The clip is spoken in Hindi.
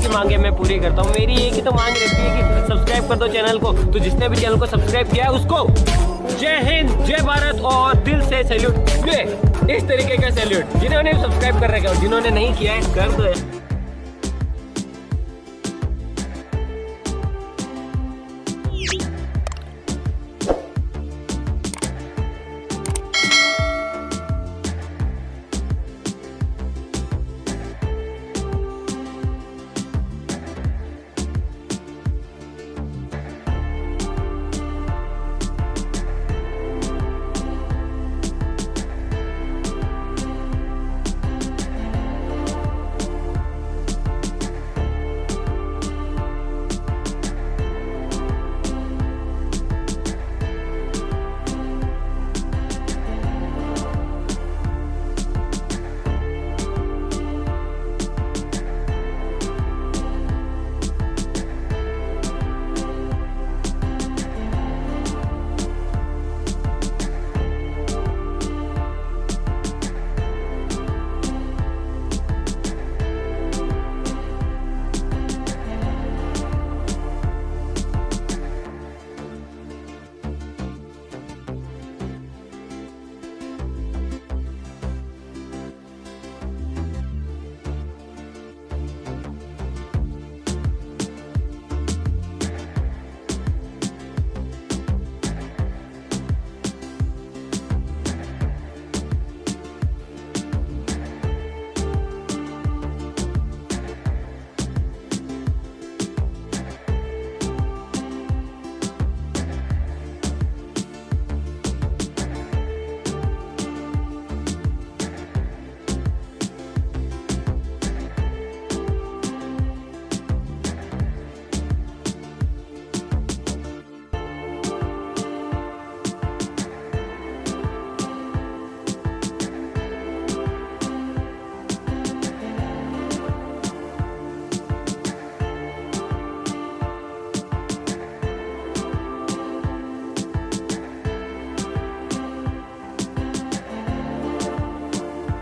सबकी मांगे मैं पूरी करता हूँ। मेरी एक ही तो मांग रहती है कि सब्सक्राइब कर दो चैनल को। तो जिसने भी चैनल को सब्सक्राइब किया है उसको जय हिंद, जय भारत और दिल से सैल्यूट। इस तरीके का सैल्यूट। जिन्होंने सब्सक्राइब कर रखा है और जिन्होंने नहीं किया है कर दो।